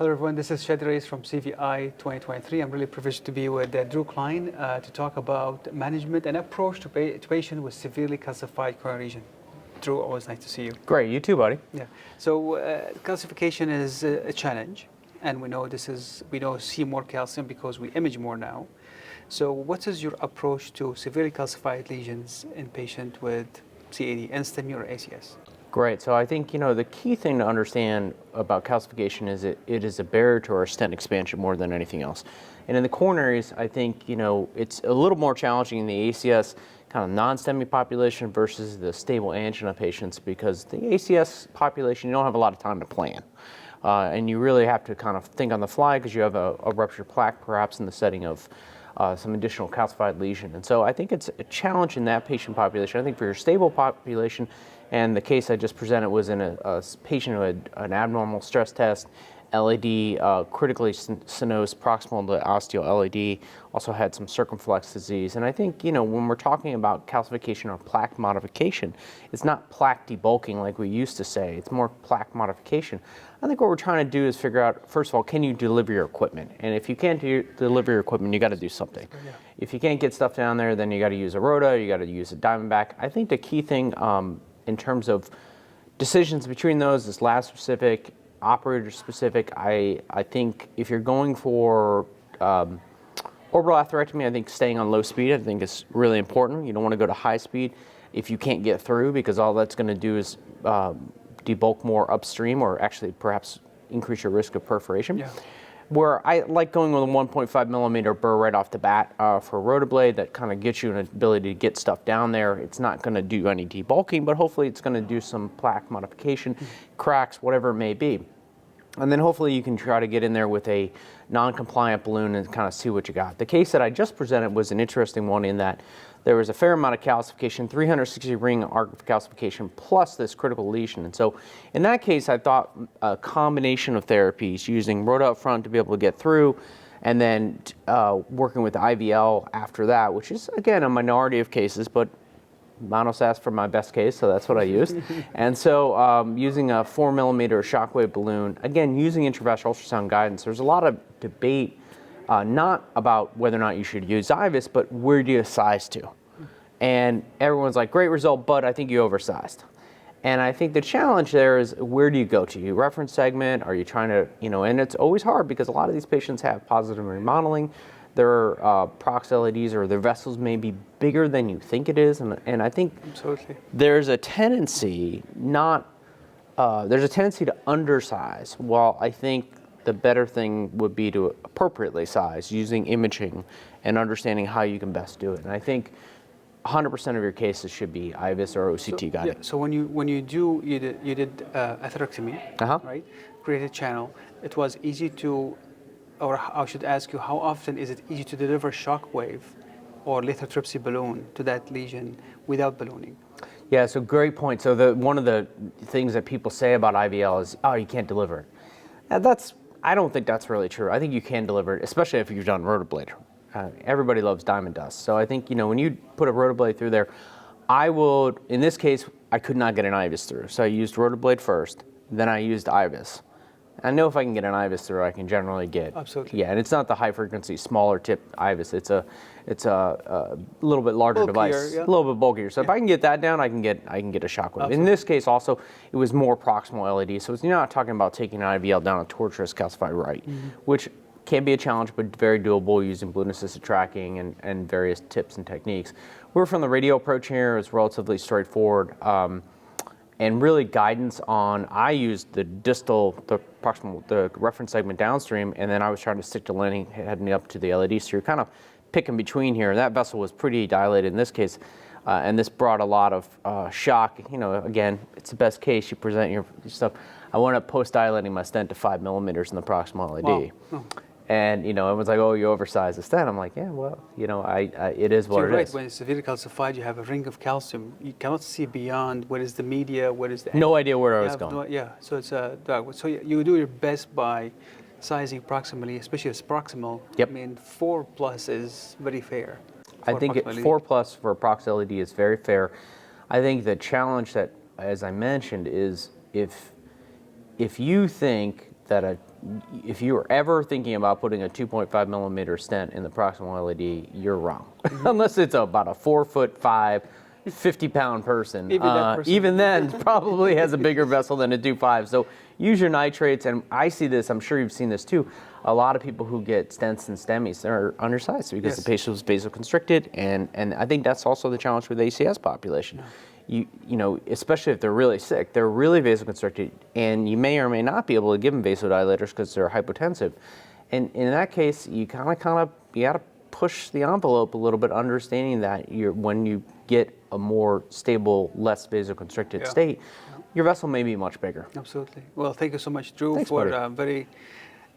Hello everyone, this is Chadi from CVI 2023. I'm really privileged to be with Drew Klein to talk about management and approach to patients with severely calcified coronary lesion. Drew, always nice to see you. Great, you too, buddy. Yeah. So calcification is a challenge, and we know see more calcium because we image more now. So what is your approach to severely calcified lesions in patients with CAD, NSTEMI or ACS? Great. So I think, the key thing to understand about calcification is it is a barrier to our stent expansion more than anything else. And in the coronaries, I think, it's a little more challenging in the ACS kind of non-STEMI population versus the stable angina patients, because the ACS population, you don't have a lot of time to plan. And you really have to kind of think on the fly because you have a ruptured plaque perhaps in the setting of some additional calcified lesion. And so I think it's a challenge in that patient population. I think for your stable population, and the case I just presented was in a patient who had an abnormal stress test, LAD, critically stenosed proximal to osteo LAD, also had some circumflex disease. And I think, when we're talking about calcification or plaque modification, it's not plaque debulking like we used to say, it's more plaque modification. I think what we're trying to do is figure out, first of all, can you deliver your equipment? And if you can't deliver your equipment, you got to do something. Yeah. If you can't get stuff down there, then you got to use a rota, you got to use a Diamondback. I think the key thing in terms of decisions between those is lab specific, operator specific. I think if you're going for orbital atherectomy, I think staying on low speed, I think is really important. You don't want to go to high speed if you can't get through, because all that's going to do is debulk more upstream, or actually perhaps increase your risk of perforation. Yeah. Where I like going with a 1.5 millimeter burr right off the bat for a rotablade that kind of gets you an ability to get stuff down there. It's not going to do any debulking, but hopefully it's going to do some plaque modification, cracks, whatever it may be. And then hopefully you can try to get in there with a non-compliant balloon and kind of see what you got. The case that I just presented was an interesting one in that there was a fair amount of calcification, 360 ring arc calcification plus this critical lesion. And so in that case, I thought a combination of therapies, using rota up front to be able to get through, and then working with IVL after that, which is, again, a minority of cases, but monosas for my best case, so that's what I used. And so using a 4 millimeter shockwave balloon, again, using intravascular ultrasound guidance, there's a lot of debate, not about whether or not you should use IVUS, but where do you size to? And everyone's like, great result, but I think you oversized. And I think the challenge there is, where do you go to? You reference segment? Are you trying to, and it's always hard because a lot of these patients have positive remodeling. Their prox LADs or their vessels may be bigger than you think it is, and I think absolutely there's a tendency to undersize. While I think the better thing would be to appropriately size using imaging and understanding how you can best do it. And I think 100% of your cases should be IVUS or OCT guided. Yeah. So when you did atherectomy, right? Created channel. It was easy to. Or I should ask you, how often is it easy to deliver shockwave or lithotripsy balloon to that lesion without ballooning? Yeah, so great point. So one of the things that people say about IVL is, oh, you can't deliver it. I don't think that's really true. I think you can deliver it, especially if you've done rotablade. Everybody loves diamond dust. So I think, when you put a rotablade through there, in this case, I could not get an IVUS through. So I used rotablade first, then I used IVUS. I know if I can get an IVUS through, I can generally get. Absolutely. Yeah, and it's not the high frequency, smaller tip IVUS. It's a little bit larger device, yeah. A little bit bulkier. So if I can get that down, I can get a shockwave. Absolutely. In this case, also, it was more proximal LED. So you're not talking about taking an IVL down a tortuous calcified right, which can be a challenge, but very doable using balloon assisted tracking and various tips and techniques. We're from the radio approach here. It's relatively straightforward. And really guidance on, I used the proximal, the reference segment downstream, and then I was trying to stick to landing, heading up to the LED. So you're kind of picking between here. That vessel was pretty dilated in this case, and this brought a lot of shock. Again, it's the best case. You present your stuff. I wound up post-dilating my stent to 5 millimeters in the proximal LED. Wow. Oh. And everyone's like, "Oh, you oversized the stent." I'm like, "Yeah, well, it is what it is." When it's severely calcified, you have a ring of calcium. You cannot see beyond what is the media, what is the. No idea where I was going. So it's so you do your best by sizing proximally, especially if it's proximal. Yep. I mean, 4+ is very fair. I think 4+ for prox LED is very fair. I think the challenge that, as I mentioned, is if you think that if you were ever thinking about putting a 2.5 millimeter stent in the proximal LAD, you're wrong. Unless it's about a 4'5", 50-pound person. Even then, probably has a bigger vessel than a 2.5. So use your nitrates, and I see this, I'm sure you've seen this too. A lot of people who get stents and STEMIs are undersized because the patient was vasoconstricted, and I think that's also the challenge with the ACS population. You know, especially if they're really sick, they're really vasoconstricted, and you may or may not be able to give them vasodilators because they're hypotensive. And in that case, you you got to push the envelope a little bit, understanding that when you get a more stable, less vasoconstricted state, your vessel may be much bigger. Absolutely. Well, thank you so much, Drew, Thanks, for buddy. a very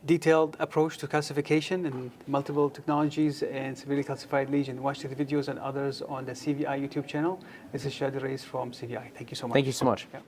detailed approach to calcification and multiple technologies and severely calcified lesion. Watch the videos and others on the CVI YouTube channel. This is Chadi from CVI. Thank you so much. Thank you so much. Yeah.